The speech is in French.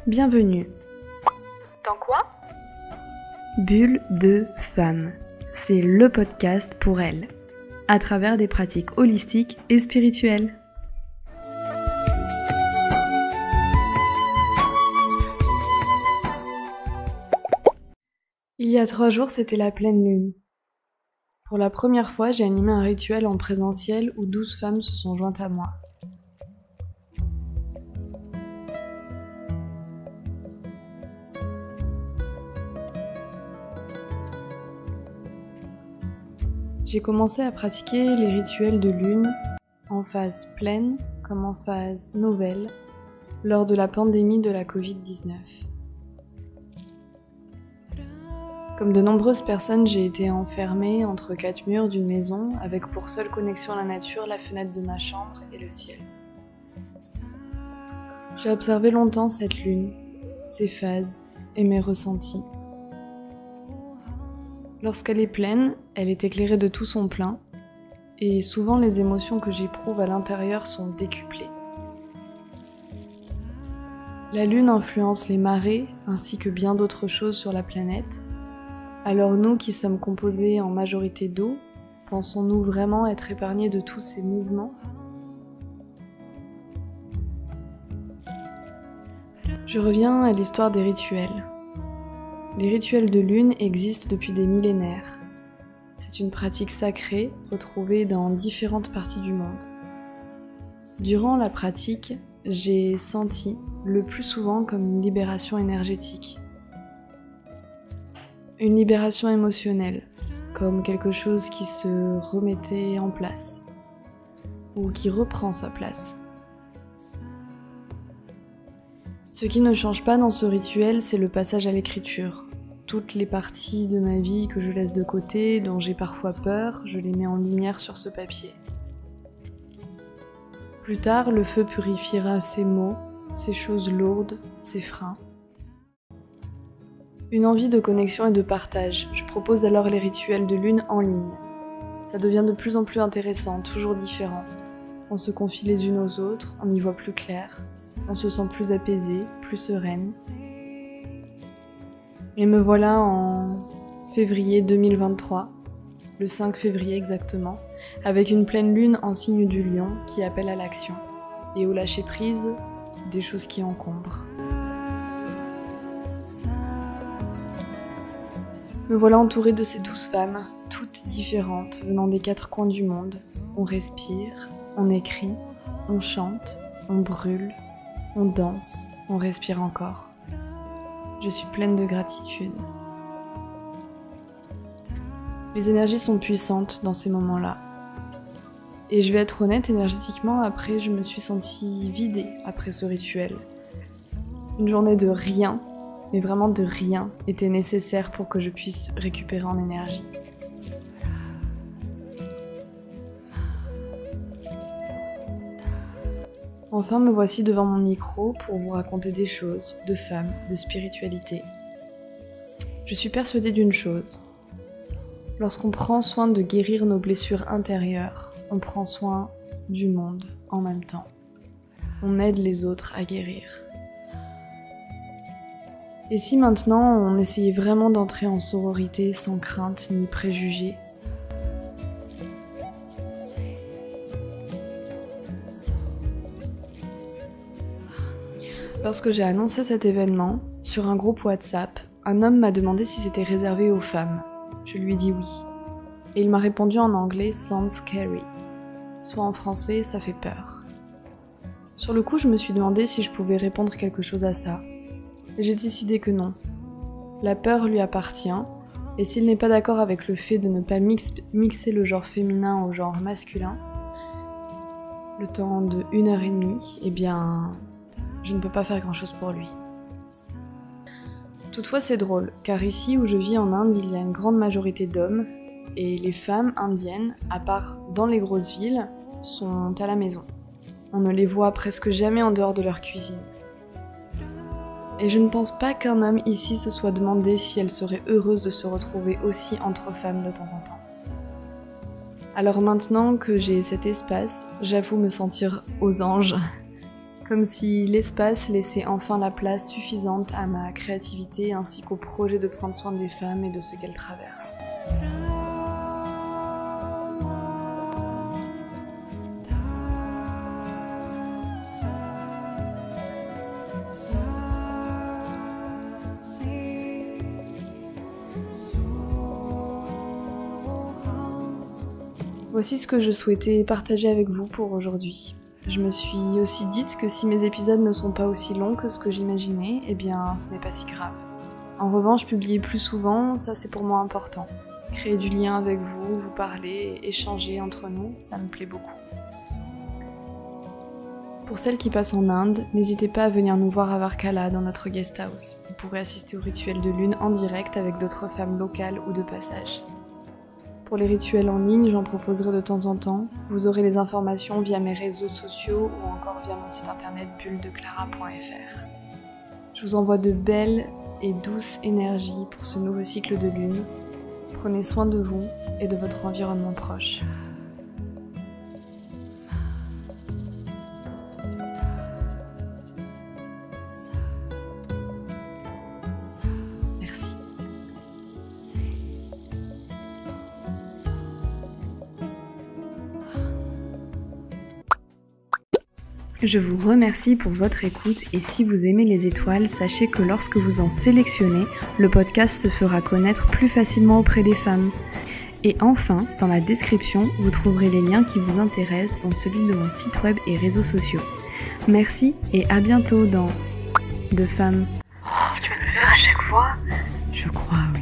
Bienvenue. Dans quoi? Bulle de femme. C'est le podcast pour elles, à travers des pratiques holistiques et spirituelles. Il y a 3 jours, c'était la pleine lune. Pour la première fois, j'ai animé un rituel en présentiel où 12 femmes se sont jointes à moi. J'ai commencé à pratiquer les rituels de lune en phase pleine comme en phase nouvelle lors de la pandémie de la Covid-19. Comme de nombreuses personnes, j'ai été enfermée entre 4 murs d'une maison avec pour seule connexion à la nature la fenêtre de ma chambre et le ciel. J'ai observé longtemps cette lune, ses phases et mes ressentis. Lorsqu'elle est pleine, elle est éclairée de tout son plein, et souvent les émotions que j'éprouve à l'intérieur sont décuplées. La lune influence les marées ainsi que bien d'autres choses sur la planète. Alors nous qui sommes composés en majorité d'eau, pensons-nous vraiment être épargnés de tous ces mouvements ? Je reviens à l'histoire des rituels. Les rituels de lune existent depuis des millénaires. C'est une pratique sacrée retrouvée dans différentes parties du monde. Durant la pratique, j'ai senti le plus souvent comme une libération énergétique. Une libération émotionnelle, comme quelque chose qui se remettait en place, ou qui reprend sa place. Ce qui ne change pas dans ce rituel, c'est le passage à l'écriture. Toutes les parties de ma vie que je laisse de côté, dont j'ai parfois peur, je les mets en lumière sur ce papier. Plus tard, le feu purifiera ces mots, ces choses lourdes, ces freins. Une envie de connexion et de partage. Je propose alors les rituels de lune en ligne. Ça devient de plus en plus intéressant, toujours différent. On se confie les unes aux autres, on y voit plus clair, on se sent plus apaisée, plus sereine. Et me voilà en février 2023, le 5 février exactement, avec une pleine lune en signe du lion qui appelle à l'action, et au lâcher prise des choses qui encombrent. Me voilà entourée de ces 12 femmes, toutes différentes, venant des 4 coins du monde. On respire, on écrit, on chante, on brûle, on danse, on respire encore. Je suis pleine de gratitude. Les énergies sont puissantes dans ces moments-là. Et je vais être honnête, énergétiquement, après, je me suis sentie vidée après ce rituel. Une journée de rien, mais vraiment de rien, était nécessaire pour que je puisse récupérer en énergie. Enfin, me voici devant mon micro pour vous raconter des choses, de femmes, de spiritualité. Je suis persuadée d'une chose. Lorsqu'on prend soin de guérir nos blessures intérieures, on prend soin du monde en même temps. On aide les autres à guérir. Et si maintenant on essayait vraiment d'entrer en sororité sans crainte ni préjugés ? Lorsque j'ai annoncé cet événement, sur un groupe WhatsApp, un homme m'a demandé si c'était réservé aux femmes. Je lui ai dit oui. Et il m'a répondu en anglais « sounds scary », soit en français « ça fait peur ». Sur le coup, je me suis demandé si je pouvais répondre quelque chose à ça. Et j'ai décidé que non. La peur lui appartient, et s'il n'est pas d'accord avec le fait de ne pas mixer le genre féminin au genre masculin, le temps de 1h30, eh bien, je ne peux pas faire grand-chose pour lui. Toutefois, c'est drôle, car ici où je vis en Inde, il y a une grande majorité d'hommes, et les femmes indiennes, à part dans les grosses villes, sont à la maison. On ne les voit presque jamais en dehors de leur cuisine. Et je ne pense pas qu'un homme ici se soit demandé si elle serait heureuse de se retrouver aussi entre femmes de temps en temps. Alors maintenant que j'ai cet espace, j'avoue me sentir aux anges. Comme si l'espace laissait enfin la place suffisante à ma créativité ainsi qu'au projet de prendre soin des femmes et de ce qu'elles traversent. Voici ce que je souhaitais partager avec vous pour aujourd'hui. Je me suis aussi dite que si mes épisodes ne sont pas aussi longs que ce que j'imaginais, eh bien ce n'est pas si grave. En revanche, publier plus souvent, ça c'est pour moi important. Créer du lien avec vous, vous parler et échanger entre nous, ça me plaît beaucoup. Pour celles qui passent en Inde, n'hésitez pas à venir nous voir à Varkala dans notre guest house. Vous pourrez assister au rituel de lune en direct avec d'autres femmes locales ou de passage. Pour les rituels en ligne, j'en proposerai de temps en temps. Vous aurez les informations via mes réseaux sociaux ou encore via mon site internet bulledeclara.fr. Je vous envoie de belles et douces énergies pour ce nouveau cycle de lune. Prenez soin de vous et de votre environnement proche. Merci. Je vous remercie pour votre écoute et si vous aimez les étoiles, sachez que lorsque vous en sélectionnez, le podcast se fera connaître plus facilement auprès des femmes. Et enfin, dans la description, vous trouverez les liens qui vous intéressent, dont celui de mon site web et réseaux sociaux. Merci et à bientôt dans De Femmes. Oh, tu vas le faire à chaque fois? Je crois, oui.